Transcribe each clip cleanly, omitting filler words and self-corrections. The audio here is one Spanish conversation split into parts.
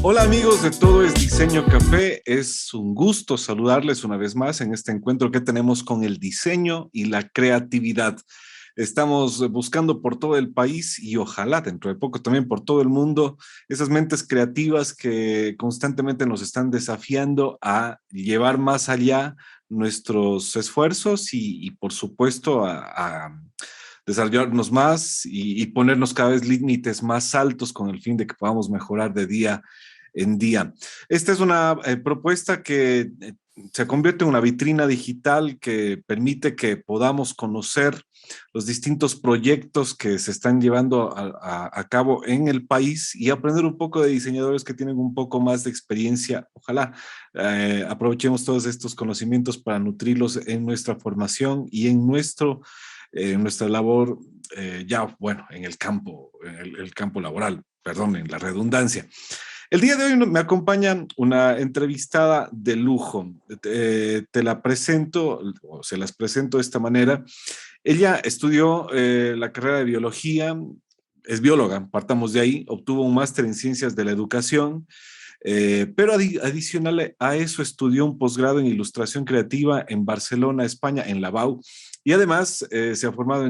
Hola amigos de Todo es Diseño Café, es un gusto saludarles una vez más en este encuentro que tenemos con el diseño y la creatividad. Estamos buscando por todo el país y ojalá dentro de poco también por todo el mundo esas mentes creativas que constantemente nos están desafiando a llevar más allá nuestros esfuerzos y por supuesto a desarrollarnos más y ponernos cada vez límites más altos con el fin de que podamos mejorar de día en día. Esta es una propuesta que se convierte en una vitrina digital que permite que podamos conocer los distintos proyectos que se están llevando a cabo en el país y aprender un poco de diseñadores que tienen un poco más de experiencia. Ojalá aprovechemos todos estos conocimientos para nutrirlos en nuestra formación y en nuestra labor, ya, bueno, en el campo, el campo laboral, perdón, en la redundancia. El día de hoy me acompaña una entrevistada de lujo. Te la presento, o se las presento de esta manera. Ella estudió la carrera de biología, es bióloga, partamos de ahí, obtuvo un máster en ciencias de la educación, pero adicional a eso estudió un posgrado en ilustración creativa en Barcelona, España, en la BAU. Y además se ha formado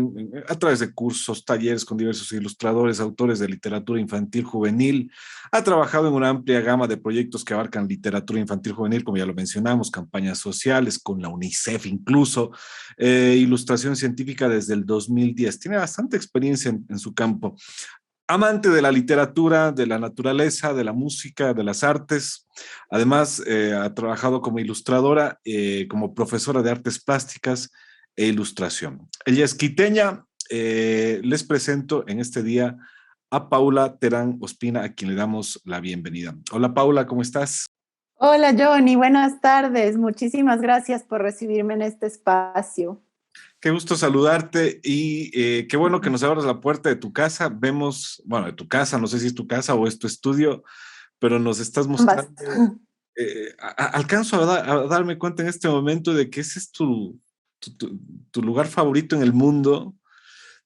a través de cursos, talleres con diversos ilustradores, autores de literatura infantil juvenil. Ha trabajado en una amplia gama de proyectos que abarcan literatura infantil juvenil, como ya lo mencionamos, campañas sociales con la UNICEF incluso, ilustración científica desde el 2010. Tiene bastante experiencia en su campo. Amante de la literatura, de la naturaleza, de la música, de las artes. Además, ha trabajado como ilustradora, como profesora de artes plásticas e ilustración. Ella es quiteña. Les presento en este día a Paula Terán Ospina, a quien le damos la bienvenida. Hola Paula, ¿cómo estás? Hola Johnny, buenas tardes. Muchísimas gracias por recibirme en este espacio. Qué gusto saludarte y qué bueno que nos abras la puerta de tu casa. Vemos, bueno, de tu casa, no sé si es tu casa o es tu estudio, pero nos estás Ambas. mostrando, alcanzo a darme cuenta en este momento de que ese es tu lugar favorito en el mundo.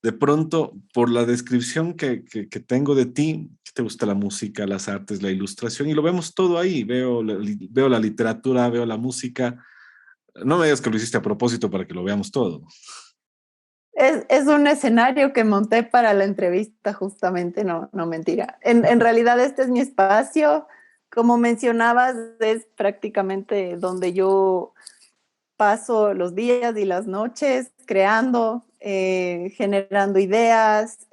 De pronto, por la descripción que tengo de ti, que te gusta la música, las artes, la ilustración, y lo vemos todo ahí. Veo la literatura, veo la música. No me digas que lo hiciste a propósito para que lo veamos todo. Es un escenario que monté para la entrevista, justamente, no mentira. En realidad este es mi espacio. Como mencionabas, es prácticamente donde yo paso los días y las noches creando, generando ideas.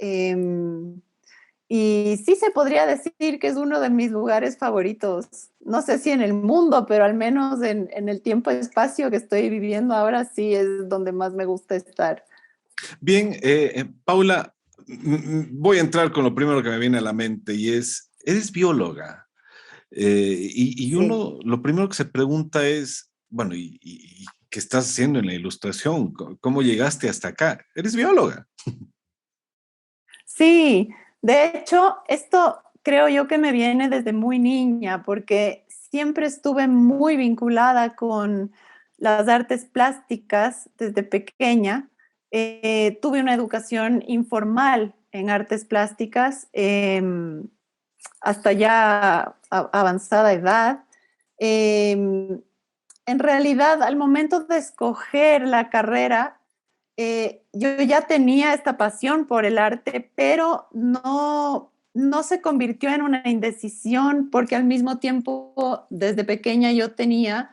Y sí se podría decir que es uno de mis lugares favoritos. No sé si en el mundo, pero al menos en el tiempo-espacio que estoy viviendo ahora sí es donde más me gusta estar. Bien, Paula, voy a entrar con lo primero que me viene a la mente y es, eres bióloga. Y Sí. uno, lo primero que se pregunta es, bueno, y qué estás haciendo en la ilustración? ¿Cómo llegaste hasta acá? Eres bióloga. Sí, de hecho, esto creo yo que me viene desde muy niña, porque siempre estuve muy vinculada con las artes plásticas desde pequeña. Tuve una educación informal en artes plásticas hasta ya avanzada edad. Eh, en realidad, al momento de escoger la carrera, yo ya tenía esta pasión por el arte, pero no se convirtió en una indecisión porque al mismo tiempo, desde pequeña yo tenía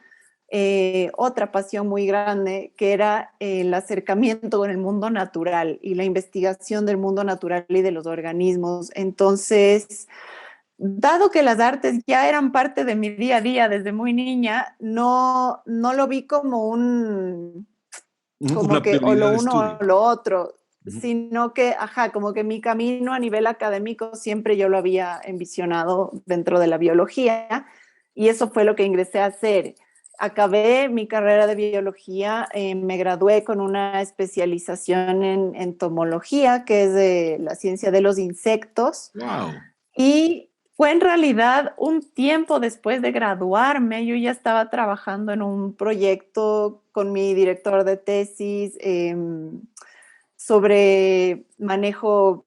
otra pasión muy grande, que era el acercamiento con el mundo natural y la investigación del mundo natural y de los organismos. Entonces, dado que las artes ya eran parte de mi día a día desde muy niña, no lo vi como como Una que o lo prioridad de uno estudio. o lo otro, Ujú. sino que, ajá, como que mi camino a nivel académico siempre yo lo había envisionado dentro de la biología y eso fue lo que ingresé a hacer. Acabé mi carrera de biología, me gradué con una especialización en entomología, que es de la ciencia de los insectos, Wow. y fue en realidad un tiempo después de graduarme, yo ya estaba trabajando en un proyecto con mi director de tesis sobre manejo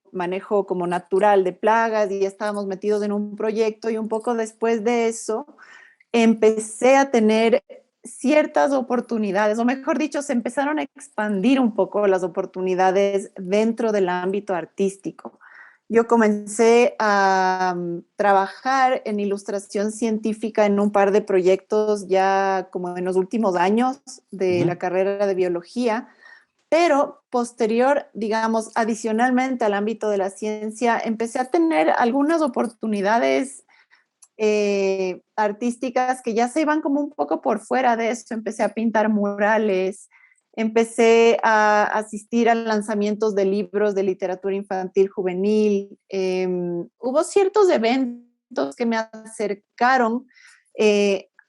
como natural de plagas y ya estábamos metidos en un proyecto y un poco después de eso empecé a tener ciertas oportunidades, o mejor dicho, se empezaron a expandir un poco las oportunidades dentro del ámbito artístico. Yo comencé a trabajar en ilustración científica en un par de proyectos ya como en los últimos años de la carrera de biología, pero posterior, digamos, adicionalmente al ámbito de la ciencia, empecé a tener algunas oportunidades artísticas que ya se iban como un poco por fuera de eso. Empecé a pintar murales, empecé a asistir a lanzamientos de libros de literatura infantil juvenil. Hubo ciertos eventos que me acercaron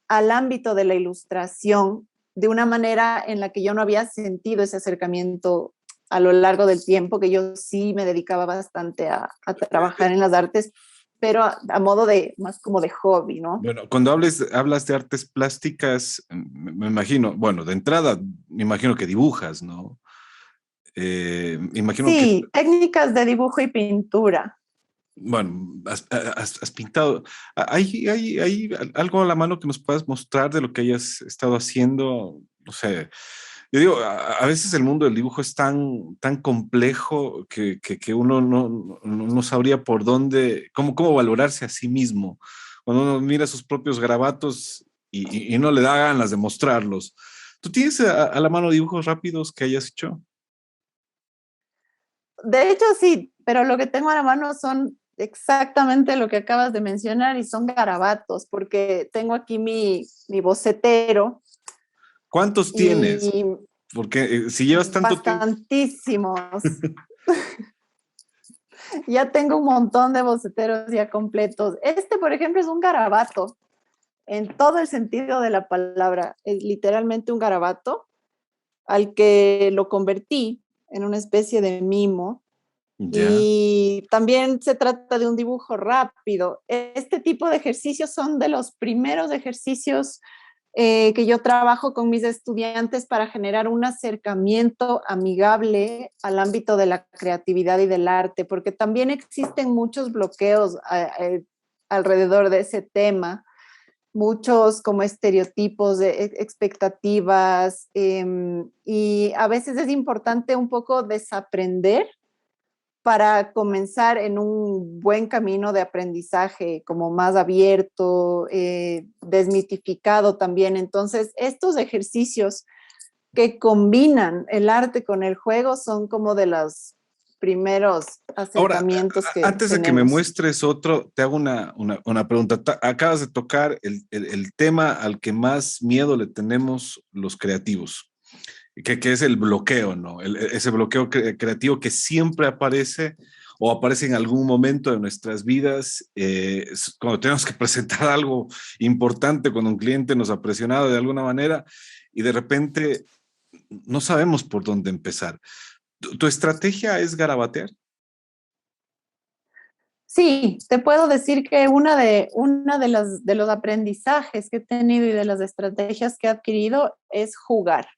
al ámbito de la ilustración de una manera en la que yo no había sentido ese acercamiento a lo largo del tiempo, que yo sí me dedicaba bastante a trabajar en las artes, pero a modo de, más como de hobby, ¿no? Bueno, cuando hablas de artes plásticas, me imagino, bueno, de entrada, me imagino que dibujas, ¿no? Me imagino que, Sí, técnicas de dibujo y pintura. bueno, has pintado. ¿Hay algo a la mano que nos puedas mostrar de lo que hayas estado haciendo? No sé, yo digo, a veces el mundo del dibujo es tan complejo que uno no sabría por dónde, cómo valorarse a sí mismo. Cuando uno mira sus propios garabatos y no le da ganas de mostrarlos. ¿Tú tienes a la mano dibujos rápidos que hayas hecho? De hecho, sí, pero lo que tengo a la mano son exactamente lo que acabas de mencionar y son garabatos, porque tengo aquí mi bocetero ¿Cuántos tienes? y Porque si llevas tanto tiempo. bastantísimos. Ya tengo un montón de boceteros ya completos. Este, por ejemplo, es un garabato en todo el sentido de la palabra. Es literalmente un garabato al que lo convertí en una especie de mimo. Ya. Y también se trata de un dibujo rápido. Este tipo de ejercicios son de los primeros ejercicios que yo trabajo con mis estudiantes para generar un acercamiento amigable al ámbito de la creatividad y del arte, porque también existen muchos bloqueos alrededor de ese tema, muchos como estereotipos, de expectativas, y a veces es importante un poco desaprender para comenzar en un buen camino de aprendizaje, como más abierto, desmitificado también. Entonces, estos ejercicios que combinan el arte con el juego son como de los primeros Ahora, acercamientos que antes de que me tenemos. muestres otro, te hago una pregunta. Acabas de tocar el tema al que más miedo le tenemos los creativos, que es el bloqueo, ¿no? Ese bloqueo creativo que siempre aparece o aparece en algún momento de nuestras vidas, cuando tenemos que presentar algo importante, cuando un cliente nos ha presionado de alguna manera y de repente no sabemos por dónde empezar. ¿Tu estrategia es garabatear? Sí, te puedo decir que de los aprendizajes que he tenido y de las estrategias que he adquirido es jugar.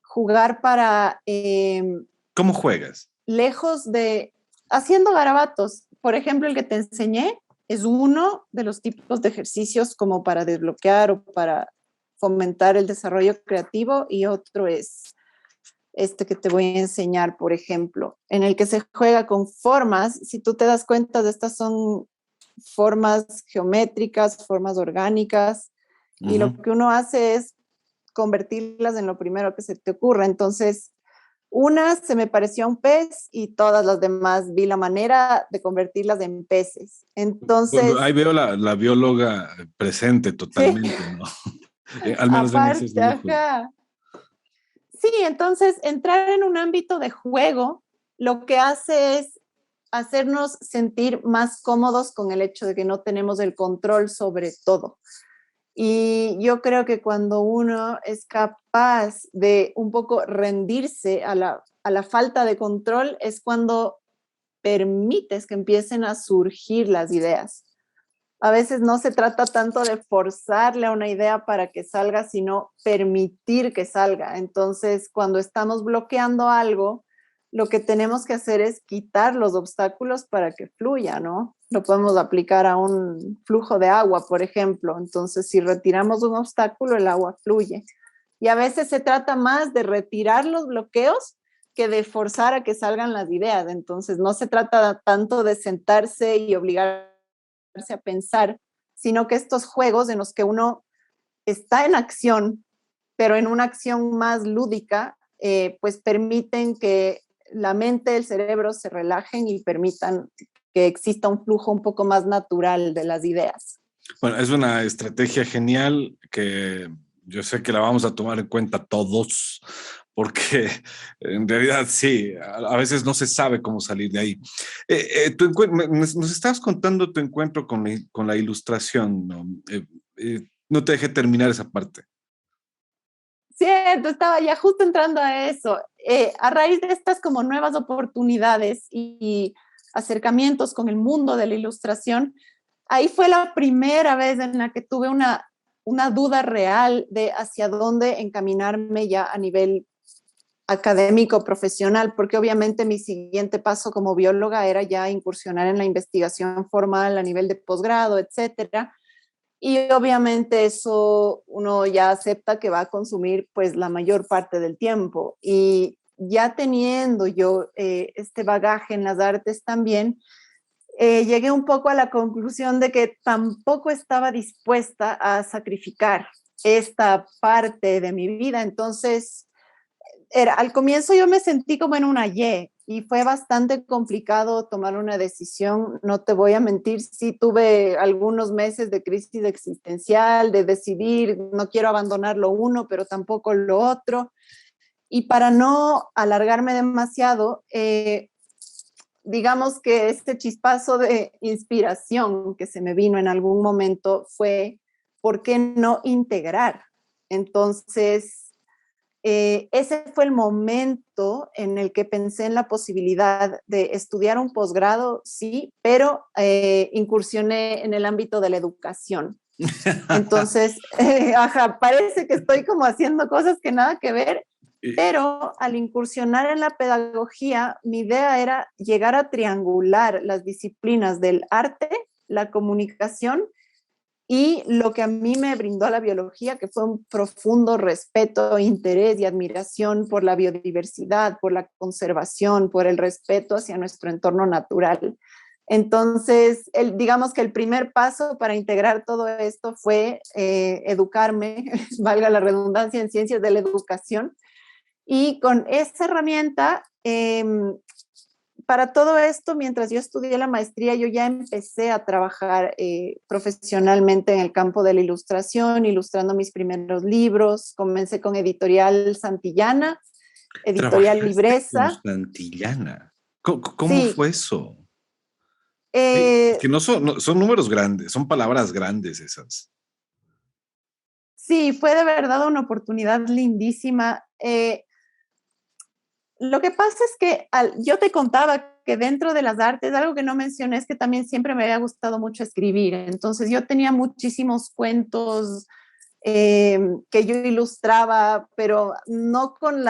Jugar para ¿Cómo juegas? lejos de haciendo garabatos. Por ejemplo, el que te enseñé es uno de los tipos de ejercicios como para desbloquear o para fomentar el desarrollo creativo y otro es este que te voy a enseñar, por ejemplo, en el que se juega con formas. Si tú te das cuenta, de estas son formas geométricas, formas orgánicas, y lo Ujú. que uno hace es convertirlas en lo primero que se te ocurra. Entonces, una se me pareció un pez y todas las demás vi la manera de convertirlas en peces. Ahí Entonces, veo la bióloga presente sí, totalmente, ¿no? Al menos en esos aparte, dibujos. ajá. Sí, entonces entrar en un ámbito de juego lo que hace es hacernos sentir más cómodos con el hecho de que no tenemos el control sobre todo. Y yo creo que cuando uno es capaz de un poco rendirse a la falta de control es cuando permites que empiecen a surgir las ideas. A veces no se trata tanto de forzarle a una idea para que salga, sino permitir que salga. Entonces, cuando estamos bloqueando algo, lo que tenemos que hacer es quitar los obstáculos para que fluya, ¿no? Lo podemos aplicar a un flujo de agua, por ejemplo. Entonces, si retiramos un obstáculo, el agua fluye. Y a veces se trata más de retirar los bloqueos que de forzar a que salgan las ideas. Entonces, no se trata tanto de sentarse y obligarse a pensar, sino que estos juegos en los que uno está en acción, pero en una acción más lúdica, pues permiten que la mente, el cerebro se relajen y permitan que exista un flujo un poco más natural de las ideas. Bueno, es una estrategia genial que yo sé que la vamos a tomar en cuenta todos, porque en realidad sí, a veces no se sabe cómo salir de ahí. Nos estabas contando tu encuentro con la ilustración, ¿no? No te dejé terminar esa parte. Cierto, estaba ya justo entrando a eso. A raíz de estas como nuevas oportunidades y acercamientos con el mundo de la ilustración, ahí fue la primera vez en la que tuve una duda real de hacia dónde encaminarme ya a nivel académico, profesional, porque obviamente mi siguiente paso como bióloga era ya incursionar en la investigación formal a nivel de posgrado, etcétera. Y obviamente eso uno ya acepta que va a consumir pues la mayor parte del tiempo. Y ya teniendo yo este bagaje en las artes también, llegué un poco a la conclusión de que tampoco estaba dispuesta a sacrificar esta parte de mi vida. Entonces, al comienzo yo me sentí como en una y fue bastante complicado tomar una decisión. No te voy a mentir, sí tuve algunos meses de crisis existencial, de decidir, no quiero abandonar lo uno, pero tampoco lo otro. Y para no alargarme demasiado, digamos que este chispazo de inspiración que se me vino en algún momento fue, ¿por qué no integrar? Entonces, ese fue el momento en el que pensé en la posibilidad de estudiar un posgrado, sí, pero incursioné en el ámbito de la educación. Entonces, ajá, parece que estoy como haciendo cosas que nada que ver, pero al incursionar en la pedagogía, mi idea era llegar a triangular las disciplinas del arte, la comunicación y lo que a mí me brindó la biología, que fue un profundo respeto, interés y admiración por la biodiversidad, por la conservación, por el respeto hacia nuestro entorno natural. Entonces, digamos que el primer paso para integrar todo esto fue educarme, valga la redundancia, en ciencias de la educación. Y con esa herramienta, para todo esto, mientras yo estudié la maestría, yo ya empecé a trabajar profesionalmente en el campo de la ilustración, ilustrando mis primeros libros. Comencé con Editorial Santillana, Editorial ¿Trabajaste con Libresa. Santillana? ¿Cómo Sí, fue eso? Sí, es eh, que son números grandes, son palabras grandes esas. sí, fue de verdad una oportunidad lindísima. Lo que pasa es que yo te contaba que dentro de las artes, algo que no mencioné es que también siempre me había gustado mucho escribir. Entonces yo tenía muchísimos cuentos que yo ilustraba, pero no con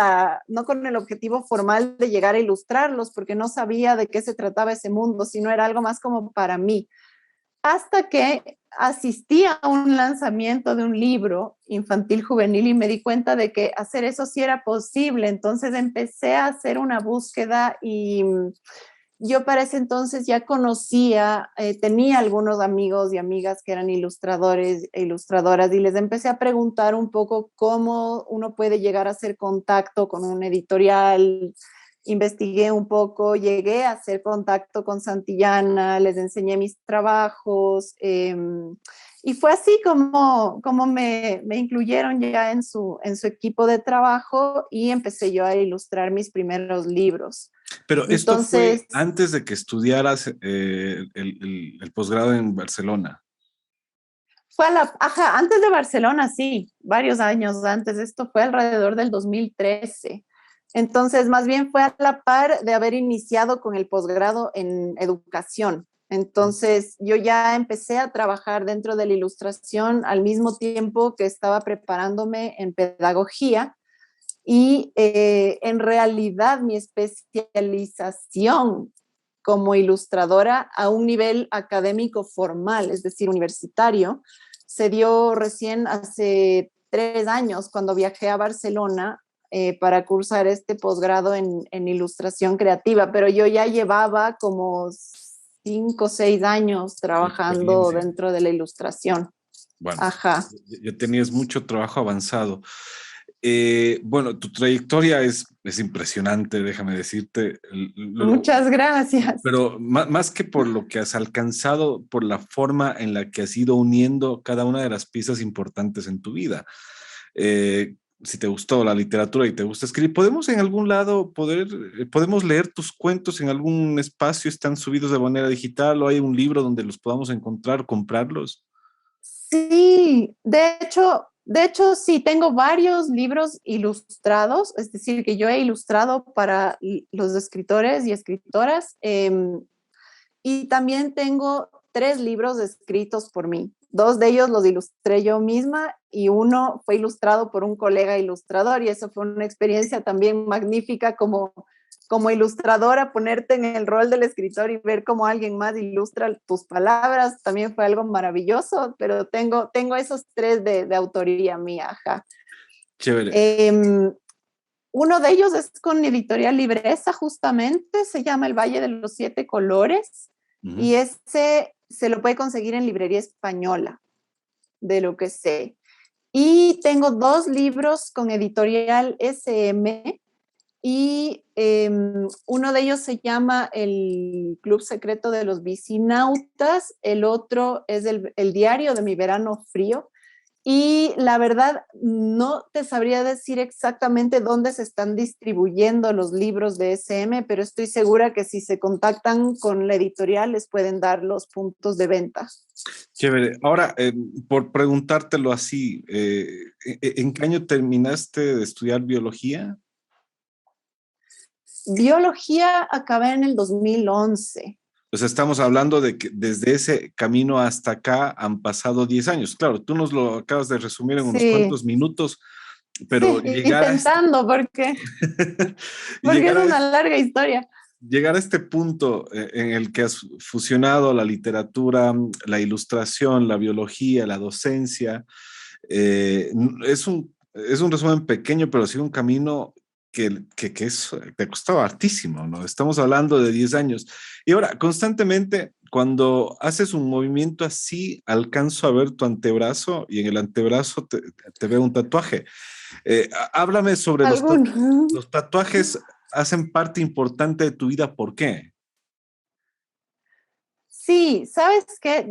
el objetivo formal de llegar a ilustrarlos, porque no sabía de qué se trataba ese mundo, sino era algo más como para mí. Hasta que asistí a un lanzamiento de un libro infantil juvenil y me di cuenta de que hacer eso sí era posible. Entonces empecé a hacer una búsqueda y yo para ese entonces ya conocía, tenía algunos amigos y amigas que eran ilustradores e ilustradoras y les empecé a preguntar un poco cómo uno puede llegar a hacer contacto con un editorial. Investigué un poco, llegué a hacer contacto con Santillana, les enseñé mis trabajos y fue así como me incluyeron ya en su equipo de trabajo y empecé yo a ilustrar mis primeros libros. Pero esto fue Entonces, antes de que estudiaras el posgrado en Barcelona. fue ajá, antes de Barcelona, sí, varios años antes, esto fue alrededor del 2013. Entonces, más bien fue a la par de haber iniciado con el posgrado en educación. Entonces, yo ya empecé a trabajar dentro de la ilustración al mismo tiempo que estaba preparándome en pedagogía Y en realidad mi especialización como ilustradora a un nivel académico formal, es decir, universitario, se dio recién hace 3 años cuando viajé a Barcelona para cursar este posgrado en ilustración creativa, pero yo ya llevaba como 5 o 6 años de trabajando experiencia. dentro de la ilustración. Bueno, Ajá. ya tenías mucho trabajo avanzado. Bueno, tu trayectoria es impresionante, déjame decirte. Muchas gracias. Pero más que por lo que has alcanzado, por la forma en la que has ido uniendo cada una de las piezas importantes en tu vida. Si te gustó la literatura y te gusta escribir, ¿podemos en algún lado podemos leer tus cuentos en algún espacio? ¿Están subidos de manera digital o hay un libro donde los podamos encontrar, comprarlos? Sí, de hecho, sí, tengo varios libros ilustrados, es decir, que yo he ilustrado para los escritores y escritoras, y también tengo 3 libros escritos por mí. 2 de ellos los ilustré yo misma y uno fue ilustrado por un colega ilustrador y eso fue una experiencia también magnífica como ilustradora, ponerte en el rol del escritor y ver cómo alguien más ilustra tus palabras, también fue algo maravilloso, pero tengo esos 3 de autoría mía. Ajá. Chévere. Eh, Uno de ellos es con Editorial Libresa, justamente, se llama El Valle de los Siete Colores, Ujú. y ese se lo puede conseguir en librería española, de lo que sé. Y tengo 2 libros con Editorial SM, y uno de ellos se llama El Club Secreto de los Bicinautas, el otro es el Diario de mi Verano Frío. Y la verdad, no te sabría decir exactamente dónde se están distribuyendo los libros de SM, pero estoy segura que si se contactan con la editorial les pueden dar los puntos de venta. Chévere. Ahora, por preguntártelo así, ¿en qué año terminaste de estudiar biología? Biología acabé en el 2011. O sea, estamos hablando de que desde ese camino hasta acá han pasado 10 años. Claro, tú nos lo acabas de resumir en unos Sí, cuantos minutos, pero sí, llegar a este, intentando porque, porque es llegar a una este, larga historia. llegar a este punto en el que has fusionado la literatura, la ilustración, la biología, la docencia, es un resumen pequeño, pero sí un camino te ha costado hartísimo, ¿no? Estamos hablando de 10 años. Y ahora, constantemente, cuando haces un movimiento así, alcanzo a ver tu antebrazo y en el antebrazo te veo un tatuaje. Háblame sobre Algunos. los tatuajes, hacen parte importante de tu vida, ¿por qué? Sí, ¿sabes qué?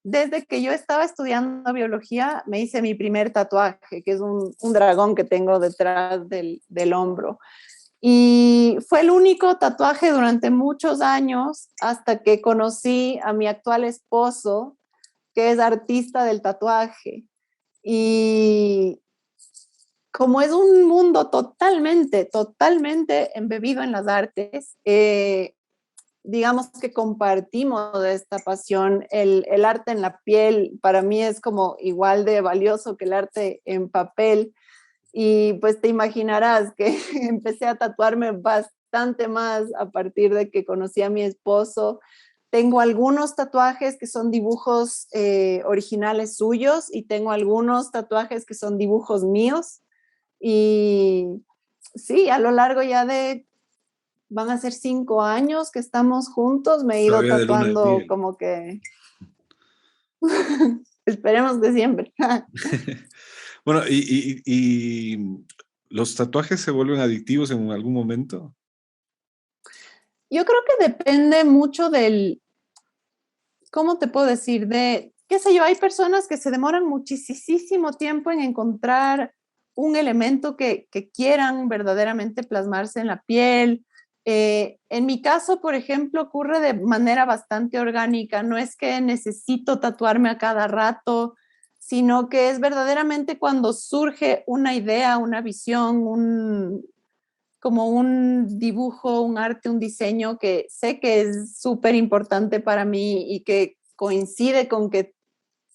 Desde que yo estaba estudiando biología, me hice mi primer tatuaje, que es un dragón que tengo detrás del hombro. Y fue el único tatuaje durante muchos años hasta que conocí a mi actual esposo, que es artista del tatuaje. Y como es un mundo totalmente, totalmente embebido en las artes, digamos que compartimos esta pasión. El arte en la piel para mí es como igual de valioso que el arte en papel. Y pues te imaginarás que empecé a tatuarme bastante más a partir de que conocí a mi esposo. Tengo algunos tatuajes que son dibujos originales suyos y tengo algunos tatuajes que son dibujos míos. Y sí, a lo largo ya van a ser 5 años que estamos juntos, me he ido Todavía de luna de tatuando miel. como que, esperemos que siempre. Bueno, y los tatuajes se vuelven adictivos en algún momento. Yo creo que depende mucho ¿cómo te puedo decir? Qué sé yo, hay personas que se demoran muchísimo tiempo en encontrar un elemento que quieran verdaderamente plasmarse en la piel. En mi caso, por ejemplo, ocurre de manera bastante orgánica. No es que necesito tatuarme a cada rato, sino que es verdaderamente cuando surge una idea, una visión, como un dibujo, un arte, un diseño que sé que es súper importante para mí y que coincide con que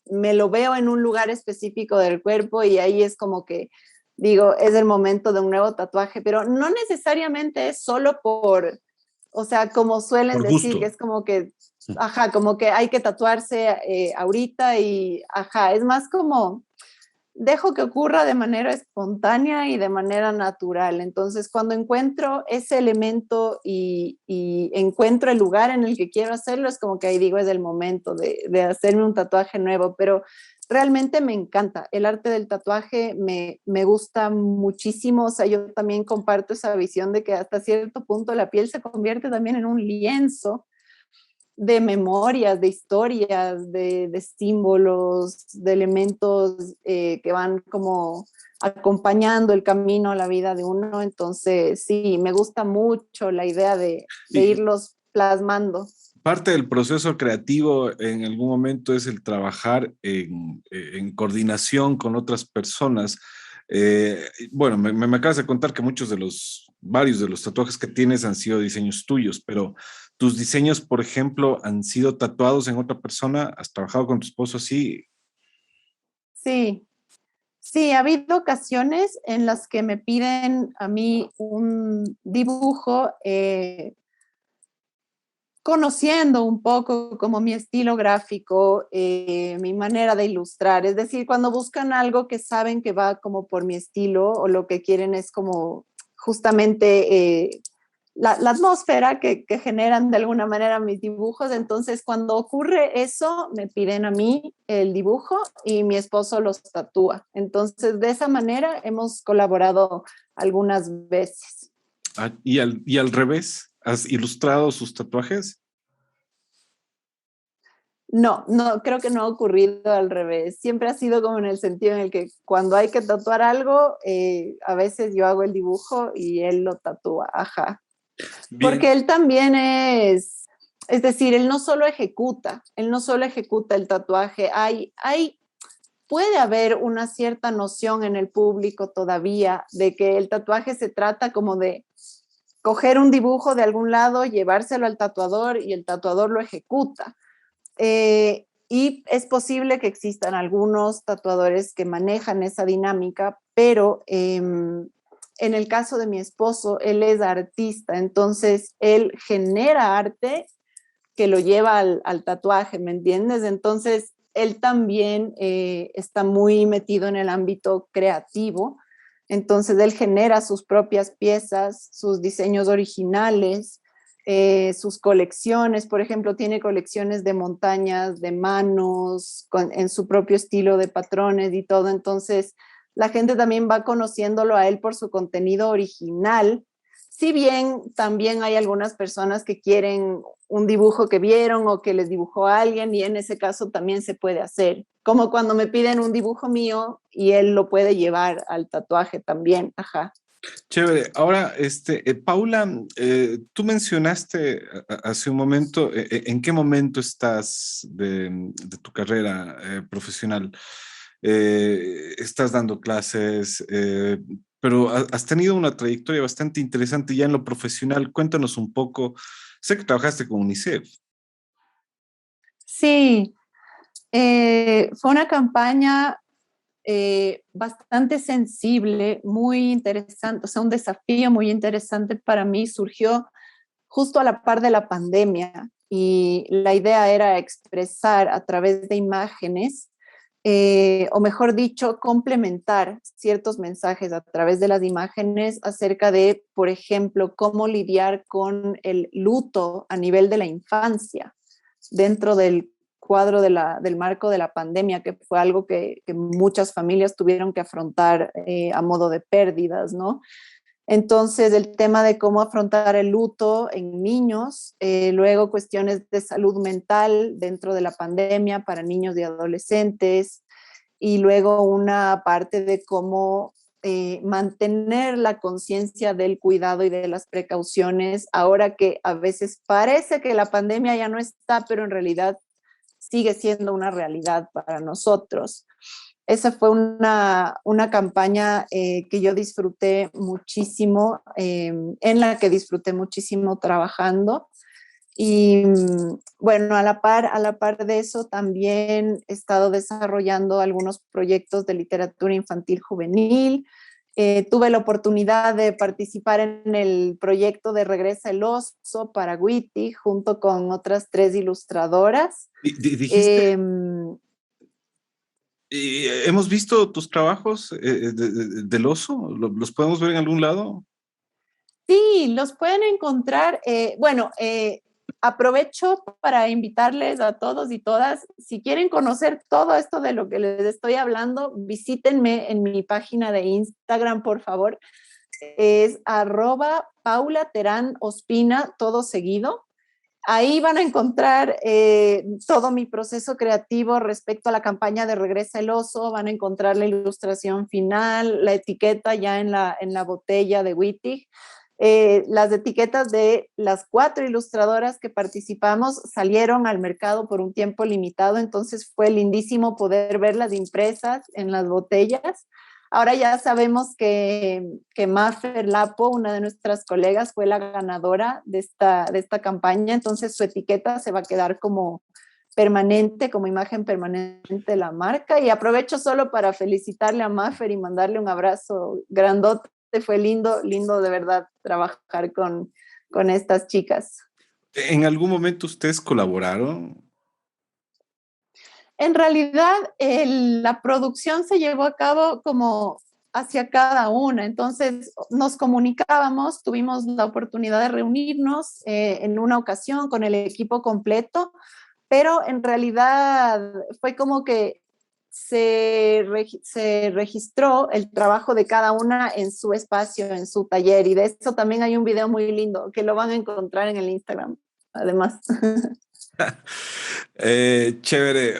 me lo veo en un lugar específico del cuerpo y ahí es como que digo, es el momento de un nuevo tatuaje, pero no necesariamente es solo por, o sea, como suelen Por decir, que gusto. es como que, ajá, como que hay que tatuarse ahorita y, ajá, es más como dejo que ocurra de manera espontánea y de manera natural. Entonces, cuando encuentro ese elemento y encuentro el lugar en el que quiero hacerlo, es como que ahí digo, es el momento de hacerme un tatuaje nuevo, pero realmente me encanta. El arte del tatuaje me gusta muchísimo. O sea, yo también comparto esa visión de que hasta cierto punto la piel se convierte también en un lienzo de memorias, de historias, de símbolos, de elementos que van como acompañando el camino a la vida de uno. Entonces, sí, me gusta mucho la idea de Y irlos plasmando. parte del proceso creativo en algún momento es el trabajar en coordinación con otras personas. Bueno, me acabas de contar que varios de los tatuajes que tienes han sido diseños tuyos, pero tus diseños, por ejemplo, han sido tatuados en otra persona. ¿Has trabajado con tu esposo así? Sí, sí, ha habido ocasiones en las que me piden a mí un dibujo conociendo un poco como mi estilo gráfico, mi manera de ilustrar. Es decir, cuando buscan algo que saben que va como por mi estilo o lo que quieren es como justamente la atmósfera que generan de alguna manera mis dibujos. Entonces, cuando ocurre eso, me piden a mí el dibujo y mi esposo los tatúa. Entonces, de esa manera hemos colaborado algunas veces. Ah, y al revés, ¿has ilustrado sus tatuajes? No, no, creo que no ha ocurrido al revés. Siempre ha sido como en el sentido en el que cuando hay que tatuar algo, a veces yo hago el dibujo y él lo tatúa, ajá. Porque Bien. él también es decir, él no solo ejecuta el tatuaje, puede haber una cierta noción en el público todavía de que el tatuaje se trata como de coger un dibujo de algún lado, llevárselo al tatuador y el tatuador lo ejecuta. Y es posible que existan algunos tatuadores que manejan esa dinámica, pero en el caso de mi esposo, él es artista, entonces él genera arte que lo lleva al tatuaje, ¿me entiendes? Entonces, él también está muy metido en el ámbito creativo, entonces él genera sus propias piezas, sus diseños originales, sus colecciones, por ejemplo, tiene colecciones de montañas, de manos, en su propio estilo de patrones y todo, entonces la gente también va conociéndolo a él por su contenido original, si bien también hay algunas personas que quieren un dibujo que vieron o que les dibujó a alguien y en ese caso también se puede hacer. Como cuando me piden un dibujo mío y él lo puede llevar al tatuaje también, ajá. Chévere. Ahora, Paula, tú mencionaste hace un momento, ¿en qué momento estás de tu carrera profesional? Estás dando clases, pero has tenido una trayectoria bastante interesante ya en lo profesional. Cuéntanos un poco. Sé que trabajaste con UNICEF. Sí, fue una campaña bastante sensible, muy interesante, o sea, un desafío muy interesante para mí. Surgió justo a la par de la pandemia y la idea era expresar a través de imágenes, o mejor dicho, complementar ciertos mensajes a través de las imágenes acerca de, por ejemplo, cómo lidiar con el luto a nivel de la infancia dentro del cuadro del marco de la pandemia, que fue algo que muchas familias tuvieron que afrontar a modo de pérdidas, ¿no? Entonces, el tema de cómo afrontar el luto en niños, luego cuestiones de salud mental dentro de la pandemia para niños y adolescentes, y luego una parte de cómo mantener la conciencia del cuidado y de las precauciones, ahora que a veces parece que la pandemia ya no está, pero en realidad sigue siendo una realidad para nosotros. Esa fue una campaña que yo disfruté muchísimo, en la que disfruté muchísimo trabajando. Y bueno, a la par de eso, también he estado desarrollando algunos proyectos de literatura infantil juvenil. Tuve la oportunidad de participar en el proyecto de Regresa el Oso para Witty, junto con otras 3 ilustradoras. Dijiste, hemos visto tus trabajos del oso, ¿los podemos ver en algún lado? Sí, los pueden encontrar. Bueno, aprovecho para invitarles a todos y todas, si quieren conocer todo esto de lo que les estoy hablando, visítenme en mi página de Instagram, por favor. Es @PaulaTerán Ospina, todo seguido. Ahí van a encontrar todo mi proceso creativo respecto a la campaña de Regresa el Oso, van a encontrar la ilustración final, la etiqueta ya en la botella de Wittig. Las etiquetas de las 4 ilustradoras que participamos salieron al mercado por un tiempo limitado, entonces fue lindísimo poder verlas impresas en las botellas. Ahora ya sabemos que Mafer Lapo, una de nuestras colegas, fue la ganadora de esta campaña, entonces su etiqueta se va a quedar como permanente, como imagen permanente de la marca. Y aprovecho solo para felicitarle a Mafer y mandarle un abrazo grandote. Fue lindo, lindo de verdad trabajar con estas chicas. ¿En algún momento ustedes colaboraron? En realidad, la producción se llevó a cabo como hacia cada una, entonces nos comunicábamos, tuvimos la oportunidad de reunirnos en una ocasión con el equipo completo, pero en realidad fue como que se registró el trabajo de cada una en su espacio, en su taller, y de eso también hay un video muy lindo que lo van a encontrar en el Instagram, además. Chévere,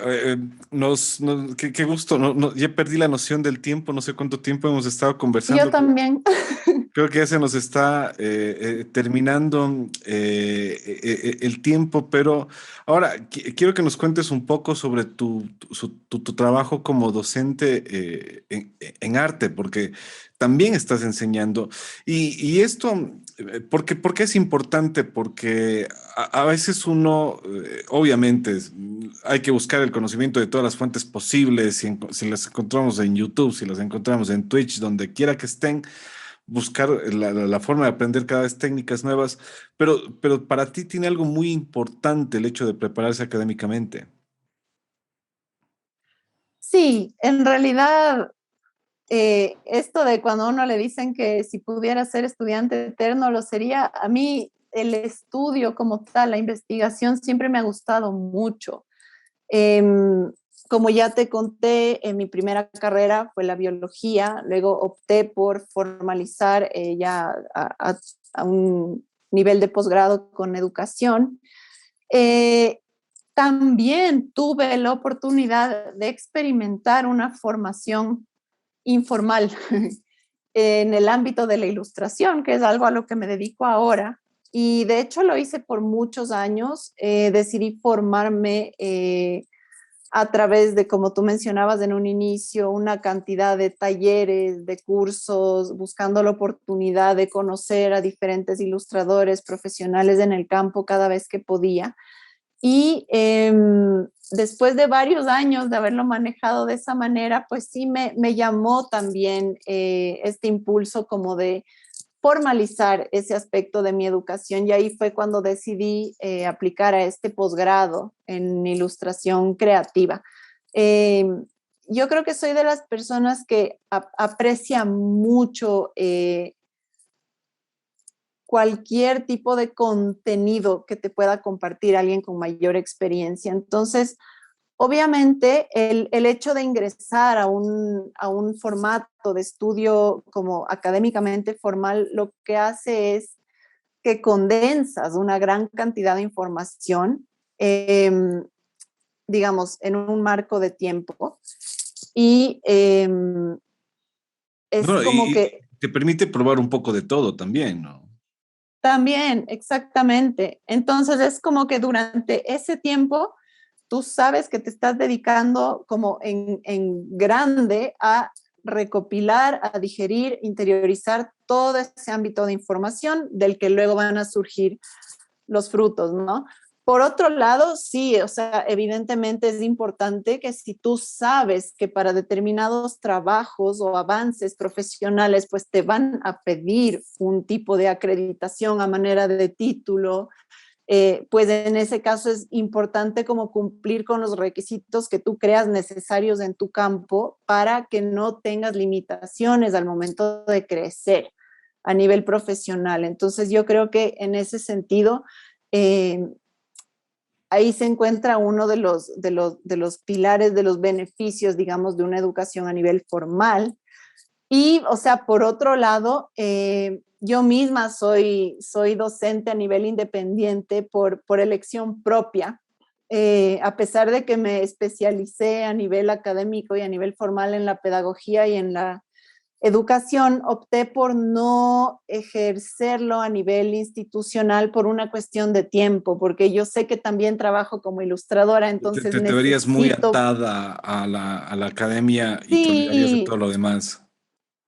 qué gusto, ya perdí la noción del tiempo, no sé cuánto tiempo hemos estado Yo conversando. también. Creo que ya se nos está terminando el tiempo, pero ahora quiero que nos cuentes un poco sobre tu trabajo como docente en arte, porque también estás enseñando. Y esto, por qué es importante? Porque a veces uno, obviamente, hay que buscar el conocimiento de todas las fuentes posibles, si las encontramos en YouTube, si las encontramos en Twitch, donde quiera que estén buscar la forma de aprender cada vez técnicas nuevas, pero para ti tiene algo muy importante el hecho de prepararse académicamente. Sí, en realidad, esto de cuando a uno le dicen que si pudiera ser estudiante eterno lo sería, a mí el estudio como tal, la investigación siempre me ha gustado mucho. Em, Como ya te conté, mi primera carrera fue la biología, luego opté por formalizar ya a un nivel de posgrado con educación. Eh, También tuve la oportunidad de experimentar una formación informal en el ámbito de la ilustración, que es algo a lo que me dedico ahora. Y de hecho lo hice por muchos años. Decidí formarme a través de, como tú mencionabas en un inicio, una cantidad de talleres, de cursos, buscando la oportunidad de conocer a diferentes ilustradores profesionales en el campo cada vez que podía. Y después de varios años de haberlo manejado de esa manera, pues sí me llamó también este impulso como de formalizar ese aspecto de mi educación, y ahí fue cuando decidí aplicar a este posgrado en ilustración creativa. Eh, yo creo que soy de las personas que aprecia mucho cualquier tipo de contenido que te pueda compartir alguien con mayor experiencia. Entonces, obviamente, el hecho de ingresar a un formato de estudio como académicamente formal, lo que hace es que condensas una gran cantidad de información, eh, digamos, en un marco de tiempo. Y es No, como que y te permite probar un poco de todo también, ¿no? también, exactamente. Entonces es como que durante ese tiempo tú sabes que te estás dedicando como en grande a recopilar, a digerir, interiorizar todo ese ámbito de información del que luego van a surgir los frutos, ¿no? Por otro lado, sí, o sea, evidentemente es importante que si tú sabes que para determinados trabajos o avances profesionales, pues te van a pedir un tipo de acreditación a manera de título, pues en ese caso es importante como cumplir con los requisitos que tú creas necesarios en tu campo para que no tengas limitaciones al momento de crecer a nivel profesional. Entonces yo creo que en ese sentido, eh, ahí se encuentra uno de los pilares, de los beneficios, digamos, de una educación a nivel formal. Y, o sea, por otro lado, yo misma soy docente a nivel independiente por elección propia. A pesar de que me especialicé a nivel académico y a nivel formal en la pedagogía y en la educación, opté por no ejercerlo a nivel institucional por una cuestión de tiempo, porque yo sé que también trabajo como ilustradora, entonces Te verías muy necesito, atada a la academia y te olvidarías de todo sí, lo demás.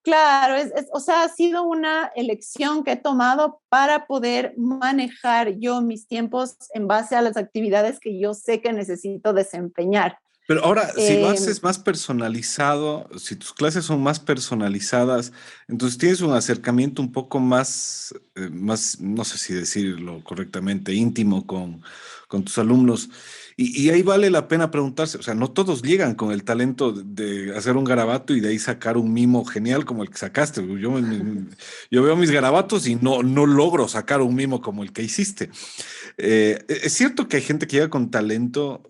claro, o sea, ha sido una elección que he tomado para poder manejar yo mis tiempos en base a las actividades que yo sé que necesito desempeñar. Pero ahora, si lo Eh, haces más personalizado, si tus clases son más personalizadas, entonces tienes un acercamiento un poco más, más, no sé si decirlo correctamente, íntimo con tus alumnos. Y ahí vale la pena preguntarse, o sea, no todos llegan con el talento de hacer un garabato y de ahí sacar un mimo genial como el que sacaste. Yo veo mis garabatos y no logro sacar un mimo como el que hiciste. Es cierto que hay gente que llega con talento,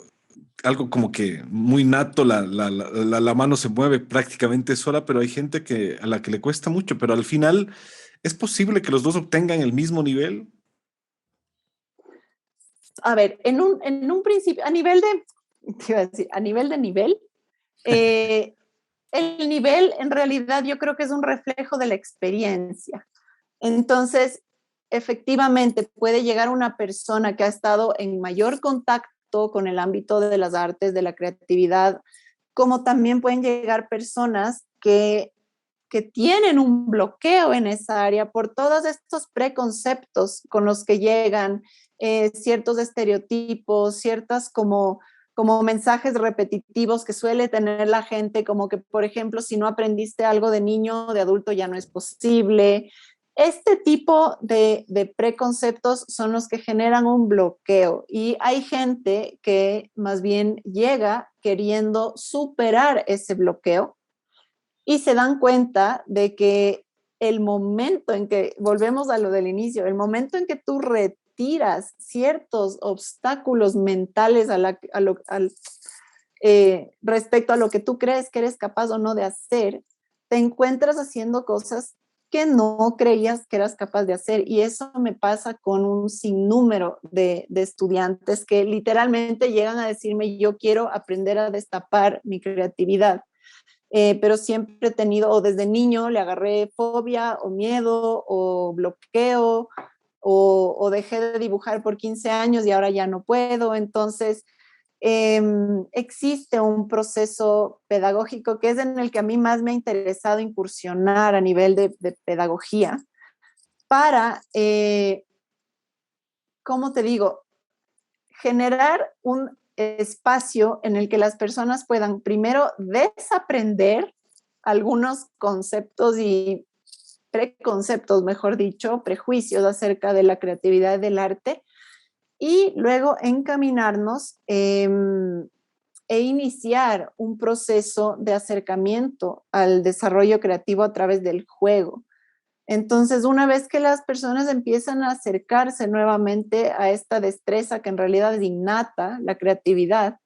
algo como que muy nato, la mano se mueve prácticamente sola, pero hay gente a la que le cuesta mucho, pero al final es posible que los dos obtengan el mismo nivel. a ver, en un principio, te iba a decir, a nivel de nivel, eh, el nivel en realidad yo creo que es un reflejo de la experiencia. Entonces, efectivamente, puede llegar una persona que ha estado en mayor contacto con el ámbito de las artes, de la creatividad, como también pueden llegar personas que tienen un bloqueo en esa área por todos estos preconceptos con los que llegan, ciertos estereotipos, ciertas como mensajes repetitivos que suele tener la gente, como que, por ejemplo, si no aprendiste algo de niño, de adulto ya no es posible. Este tipo de preconceptos son los que generan un bloqueo y hay gente que más bien llega queriendo superar ese bloqueo y se dan cuenta de que el momento en que, volvemos a lo del inicio, el momento en que tú retiras ciertos obstáculos mentales respecto a lo que tú crees que eres capaz o no de hacer, te encuentras haciendo cosas que no creías que eras capaz de hacer. Y eso me pasa con un sinnúmero de estudiantes que literalmente llegan a decirme, yo quiero aprender a destapar mi creatividad, pero siempre he tenido, o desde niño le agarré fobia o miedo o bloqueo, o dejé de dibujar por 15 años y ahora ya no puedo. Entonces, existe un proceso pedagógico que es en el que a mí más me ha interesado incursionar a nivel de pedagogía para, ¿cómo te digo? Generar un espacio en el que las personas puedan primero desaprender algunos conceptos y preconceptos, mejor dicho, prejuicios acerca de la creatividad y del arte, y luego encaminarnos e iniciar un proceso de acercamiento al desarrollo creativo a través del juego. Entonces, una vez que las personas empiezan a acercarse nuevamente a esta destreza que en realidad es innata, la creatividad,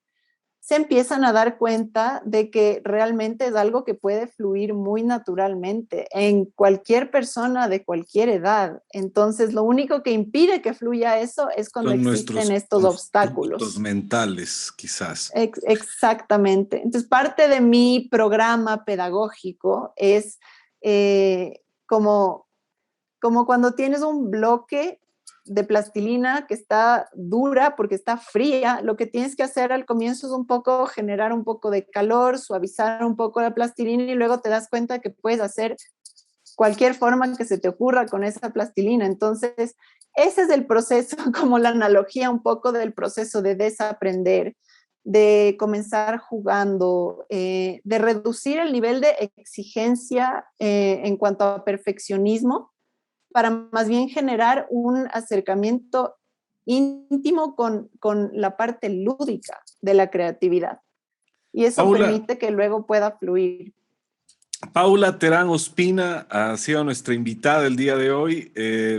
se empiezan a dar cuenta de que realmente es algo que puede fluir muy naturalmente en cualquier persona de cualquier edad. Entonces, lo único que impide que fluya eso es cuando Son existen nuestros estos constructos obstáculos. mentales, quizás. Exactamente. Entonces, parte de mi programa pedagógico es como cuando tienes un bloque de plastilina que está dura porque está fría, lo que tienes que hacer al comienzo es un poco generar un poco de calor, suavizar un poco la plastilina y luego te das cuenta que puedes hacer cualquier forma que se te ocurra con esa plastilina. Entonces, ese es el proceso, como la analogía un poco del proceso de desaprender, de comenzar jugando, de reducir el nivel de exigencia en cuanto a perfeccionismo, para más bien generar un acercamiento íntimo con la parte lúdica de la creatividad. Y eso Paula, permite que luego pueda fluir. Paula Terán Ospina ha sido nuestra invitada el día de hoy.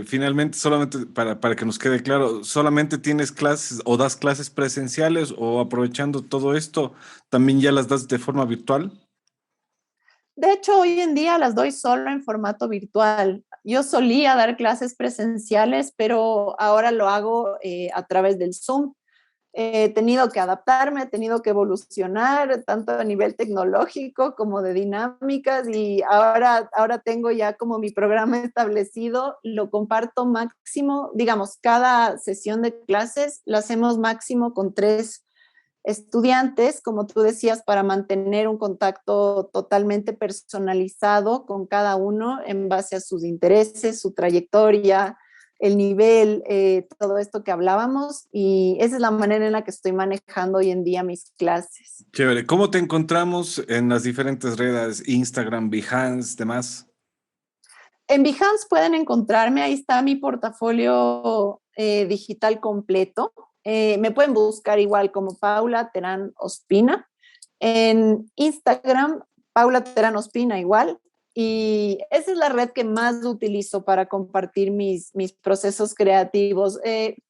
Finalmente, solamente para que nos quede claro, ¿solamente tienes clases o das clases presenciales o aprovechando todo esto, también ya las das de forma virtual? De hecho, hoy en día las doy solo en formato virtual. Yo solía dar clases presenciales, pero ahora lo hago a través del Zoom. He tenido que adaptarme, he tenido que evolucionar, tanto a nivel tecnológico como de dinámicas, y ahora tengo ya como mi programa establecido, lo comparto máximo, digamos, cada sesión de clases la hacemos máximo con 3 estudiantes, como tú decías, para mantener un contacto totalmente personalizado con cada uno en base a sus intereses, su trayectoria, el nivel, todo esto que hablábamos, y esa es la manera en la que estoy manejando hoy en día mis clases. Chévere. ¿Cómo te encontramos en las diferentes redes, Instagram, Behance, demás? En Behance pueden encontrarme, ahí está mi portafolio digital completo. Me pueden buscar igual como Paula Terán Ospina. En Instagram, Paula Terán Ospina igual. Y esa es la red que más utilizo para compartir mis procesos creativos.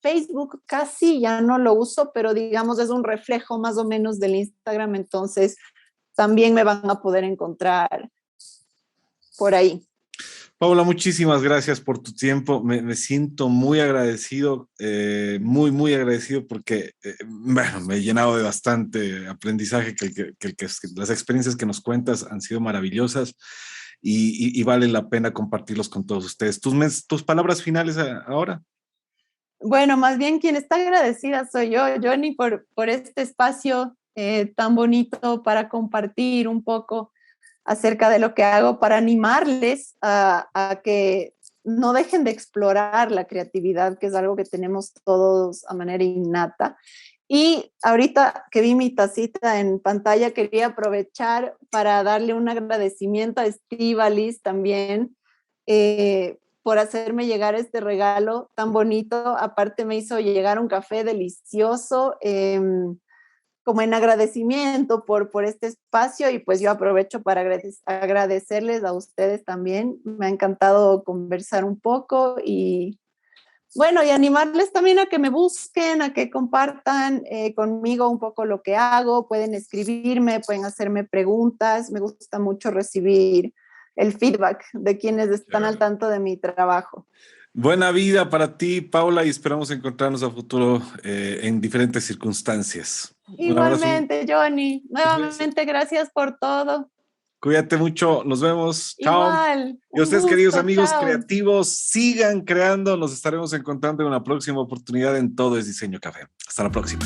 Facebook casi ya no lo uso, pero digamos es un reflejo más o menos del Instagram, entonces también me van a poder encontrar por ahí. Paula, muchísimas gracias por tu tiempo. Me siento muy agradecido, muy agradecido porque bueno, me he llenado de bastante aprendizaje, que las experiencias que nos cuentas han sido maravillosas y vale la pena compartirlos con todos ustedes. Tus palabras finales ahora. Bueno, más bien quien está agradecida soy yo, Johnny, por este espacio tan bonito para compartir un poco acerca de lo que hago, para animarles a que no dejen de explorar la creatividad, que es algo que tenemos todos a manera innata. Y ahorita que vi mi tacita en pantalla, quería aprovechar para darle un agradecimiento a Estíbaliz también, por hacerme llegar este regalo tan bonito. Aparte me hizo llegar un café delicioso, como en agradecimiento por este espacio, y pues yo aprovecho para agradecerles a ustedes también. Me ha encantado conversar un poco y bueno, y animarles también a que me busquen, a que compartan conmigo un poco lo que hago. Pueden escribirme, pueden hacerme preguntas. Me gusta mucho recibir el feedback de quienes están al tanto de mi trabajo. Buena vida para ti, Paula, y esperamos encontrarnos a futuro en diferentes circunstancias. Un abrazo. Igualmente, Johnny, Cuídate nuevamente gracias por todo. Cuídate mucho, nos vemos. Chao. Igual, Y a un ustedes, queridos gusto, amigos chao. creativos, sigan creando. Nos estaremos encontrando en una próxima oportunidad en Todo es Diseño Café. Hasta la próxima.